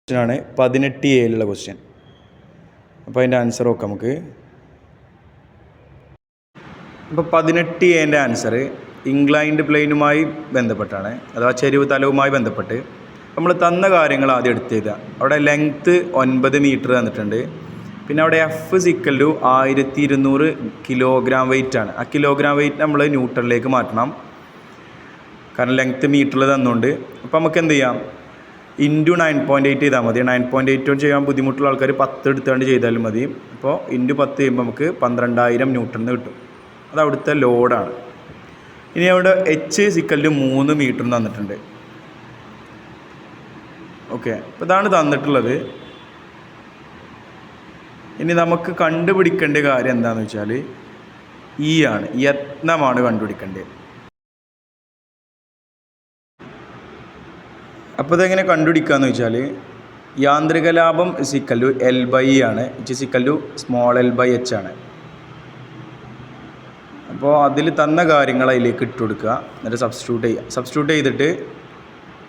ക്വസ്റ്റ്യനാണ് 18A question. അപ്പോൾ അതിൻ്റെ ആൻസർ നോക്കാം നമുക്ക്. അപ്പോൾ 18A ആൻസർ ഇൻക്ലൈൻഡ് പ്ലെയിനുമായി ബന്ധപ്പെട്ടാണ്, അഥവാ ചെരിവ് തലവുമായി ബന്ധപ്പെട്ട്. നമ്മൾ തന്ന കാര്യങ്ങൾ ആദ്യം എടുത്ത് ചെയ്തുക. അവിടെ ലെങ്ത്ത് 9 മീറ്റർ തന്നിട്ടുണ്ട്. പിന്നെ അവിടെ F = 1200 കിലോഗ്രാം വെയിറ്റാണ്. ആ കിലോഗ്രാം വെയിറ്റ് നമ്മൾ ന്യൂട്ടണിലേക്ക് മാറ്റണം, കാരണം ലെങ്ത്ത് മീറ്ററിൽ തന്നുകൊണ്ട്. അപ്പോൾ നമുക്ക് എന്ത് ചെയ്യാം, ഇൻറ്റു 9.8 ചെയ്താൽ മതി. 9.8 ചെയ്യാൻ ബുദ്ധിമുട്ടുള്ള ആൾക്കാർ 10 എടുത്തുകൊണ്ട് ചെയ്താലും മതി. അപ്പോൾ ഇൻറ്റു 10 ചെയ്യുമ്പോൾ നമുക്ക് 12,000 ന്യൂട്ടൺ കിട്ടും. അത് അവിടുത്തെ ലോഡാണ്. ഇനി അവിടെ H = 3 മീറ്റർ തന്നിട്ടുണ്ട്. ഓക്കെ, അപ്പോൾ ഇതാണ് തന്നിട്ടുള്ളത്. ഇനി നമുക്ക് കണ്ടുപിടിക്കേണ്ട കാര്യം എന്താണെന്ന് വെച്ചാൽ E ആണ്, യത്നമാണ് കണ്ടുപിടിക്കേണ്ടത്. അപ്പോൾ ഇതെങ്ങനെ കണ്ടുപിടിക്കുകയെന്ന് വെച്ചാൽ യാന്ത്രിക ലാഭം = L/E ആണ്, H=l/h ആണ്. അപ്പോൾ അതിൽ തന്ന കാര്യങ്ങൾ അതിലേക്ക് ഇട്ട് കൊടുക്കുക, എന്നിട്ട് സബ്സ്റ്റിറ്റ്യൂട്ട് ചെയ്തിട്ട്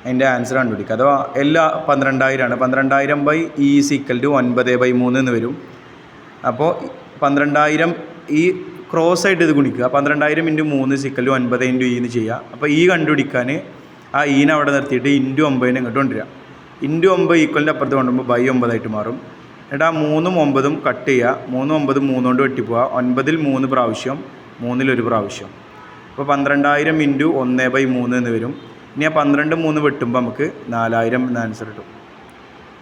അതിൻ്റെ ആൻസർ കണ്ടുപിടിക്കുക. അഥവാ എല്ലാ 12,000 ആണ്. 12,000/E = 9/3 എന്ന് വരും. അപ്പോൾ 12,000 ഈ ക്രോസ് ആയിട്ട് ഇത് ഗുണിക്കുക. 12,000 × 3 = 9 × E എന്ന് ചെയ്യുക. അപ്പോൾ E കണ്ടുപിടിക്കാൻ ആ ഈനെ അവിടെ നിർത്തിയിട്ട് ഇൻറ്റു 9 ഇങ്ങോട്ട് കൊണ്ടുവരിക. ഇൻറ്റു 9 ഈക്വലിൻ്റെ അപ്പുറത്ത് കൊണ്ടുപോകുമ്പോൾ /9 ആയിട്ട് മാറും. എന്നിട്ട് ആ 3ഉം 9ഉം കട്ട് ചെയ്യുക. 3 9 3 കൊണ്ട് വെട്ടിപ്പോവുക. 9ൽ 3 പ്രാവശ്യം, 3ൽ 1 പ്രാവശ്യം. അപ്പോൾ 12,000 × 1/3 എന്ന് വരും. ഇനി ആ 12 3 വെട്ടുമ്പോൾ നമുക്ക് 4,000 എന്ന ആൻസർ കിട്ടും.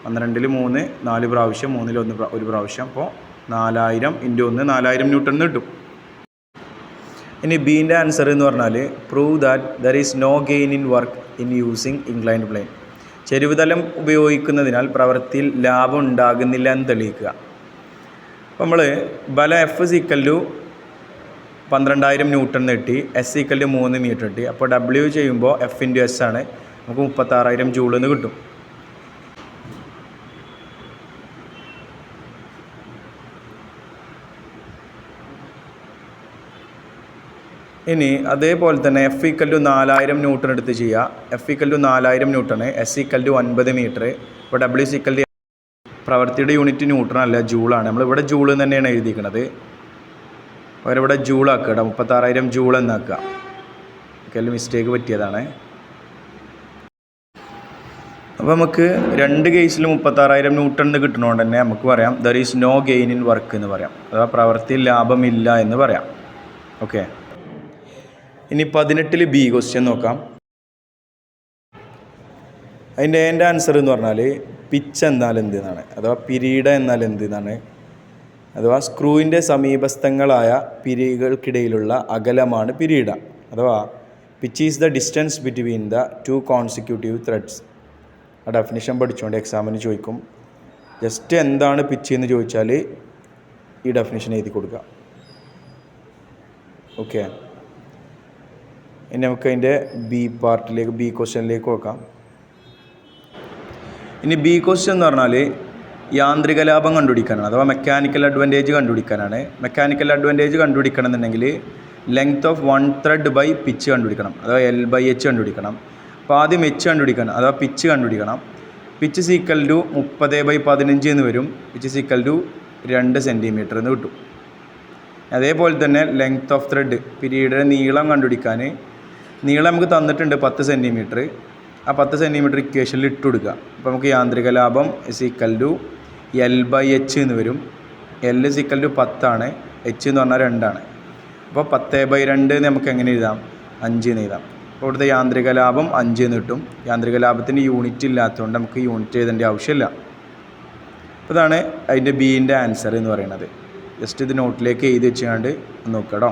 12ൽ 3 4 പ്രാവശ്യം, 3ൽ 1 പ്രാവശ്യം. അപ്പോൾ 4,000 × 1 4,000 ന്യൂട്ടൺ എന്ന് കിട്ടും. ഇനി ബീൻ്റെ ആൻസർ എന്ന് പറഞ്ഞാൽ prove that there is no gain in work in using inclined plane. ചെരിവുതലം ഉപയോഗിക്കുന്നതിനാൽ പ്രവൃത്തിയിൽ ലാഭം ഉണ്ടാകുന്നില്ല എന്ന് തെളിയിക്കുക. അപ്പോൾ നമ്മൾ ബലം F = 12,000 ന്യൂട്ടൺ കിട്ടി, S = 3 മീറ്റർ കിട്ടി. അപ്പോൾ W ചെയ്യുമ്പോൾ F × S ആണ്, നമുക്ക് 36,000 ജൂൾ എന്ന് കിട്ടും. ഇനി അതേപോലെ തന്നെ F = 4,000 ന്യൂട്ടൺ എടുത്ത് ചെയ്യുക. F = 4,000 newton, S = 9 metre. ഇപ്പോൾ W = പ്രവൃത്തിയുടെ യൂണിറ്റ് ന്യൂട്ടൺ അല്ല, ജൂളാണ്. നമ്മളിവിടെ ജൂൾ തന്നെയാണ് എഴുതിയിരിക്കുന്നത്. അവരിവിടെ ജൂളാക്കുക, 36,000 ജൂൾ എന്നാക്കുക. ഒക്കെ മിസ്റ്റേക്ക് പറ്റിയതാണ്. അപ്പോൾ നമുക്ക് രണ്ട് കേസിലും 36,000 ന്യൂട്ടൺ കിട്ടണോണ്ട് തന്നെ നമുക്ക് പറയാം there is no gain in work എന്ന് പറയാം, അഥവാ പ്രവൃത്തിയിൽ ലാഭമില്ല എന്ന് പറയാം. ഓക്കെ, ഇനി 18 B ക്വസ്റ്റ്യൻ നോക്കാം. അതിൻ്റെ ആൻസർ എന്ന് പറഞ്ഞാൽ പിച്ച് എന്നാൽ എന്തെന്നാണ്, അഥവാ പിരീഡ് എന്നാൽ എന്തെന്നാണ്. അഥവാ സ്ക്രൂവിൻ്റെ സമീപസ്ഥങ്ങളായ പിരികൾക്കിടയിലുള്ള അകലമാണ് പിരീഡ. അഥവാ pitch is the distance between the 2 consecutive threads. ആ ഡെഫിനിഷൻ പഠിച്ചുകൊണ്ട് എക്സാമിന് ചോദിക്കും. ജസ്റ്റ് എന്താണ് പിച്ച് എന്ന് ചോദിച്ചാൽ ഈ ഡെഫിനിഷൻ എഴുതി കൊടുക്കുക. ഓക്കെ, ഇനി നമുക്ക് അതിൻ്റെ ബി ക്വസ്റ്റ്യനിലേക്ക് നോക്കാം. ഇനി ബി ക്വസ്റ്റ്യൻ എന്ന് പറഞ്ഞാൽ യാന്ത്രിക ലാഭം കണ്ടുപിടിക്കാനാണ്, അഥവാ മെക്കാനിക്കൽ അഡ്വാൻറ്റേജ് കണ്ടുപിടിക്കാനാണ്. മെക്കാനിക്കൽ അഡ്വാൻറ്റേജ് കണ്ടുപിടിക്കണം എന്നുണ്ടെങ്കിൽ length of 1 thread by pitch കണ്ടുപിടിക്കണം, അഥവാ L/h കണ്ടുപിടിക്കണം. അപ്പോൾ ആദ്യം H കണ്ടുപിടിക്കണം, അഥവാ പിച്ച് കണ്ടുപിടിക്കണം. പിച്ച് = 30/15 എന്ന് വരും. പിച്ച് = 2 സെൻറ്റിമീറ്റർ എന്ന് കിട്ടും. അതേപോലെ തന്നെ ലെങ്ത് ഓഫ് ത്രെഡ്, പിരീഡിൻ്റെ നീളം കണ്ടുപിടിക്കാൻ നീളം നമുക്ക് തന്നിട്ടുണ്ട് 10 സെൻറ്റിമീറ്റർ. ആ 10 സെൻറ്റിമീറ്റർ ഇക്വേഷനിൽ ഇട്ട് കൊടുക്കുക. അപ്പോൾ നമുക്ക് യാന്ത്രിക ലാഭം = L/h എന്ന് വരും. L = 10 ആണ്, H എന്ന് പറഞ്ഞാൽ 2 ആണ്. അപ്പോൾ 10/2 നമുക്ക് എങ്ങനെ എഴുതാം, 5 എന്ന് എഴുതാം. അപ്പോൾ ഇവിടുത്തെ യാന്ത്രിക ലാഭം 5 എന്ന് കിട്ടും. യാന്ത്രിക ലാഭത്തിന് യൂണിറ്റ് ഇല്ലാത്തതുകൊണ്ട് നമുക്ക് യൂണിറ്റ് എഴുതേണ്ട ആവശ്യമില്ല. അപ്പോൾ ഇതാണ് അതിൻ്റെ ബീൻ്റെ ആൻസർ എന്ന് പറയുന്നത്. ജസ്റ്റ് ഇത് നോട്ടിലേക്ക് എഴുതി വെച്ചുകൊണ്ട് നോക്കാം കേട്ടോ.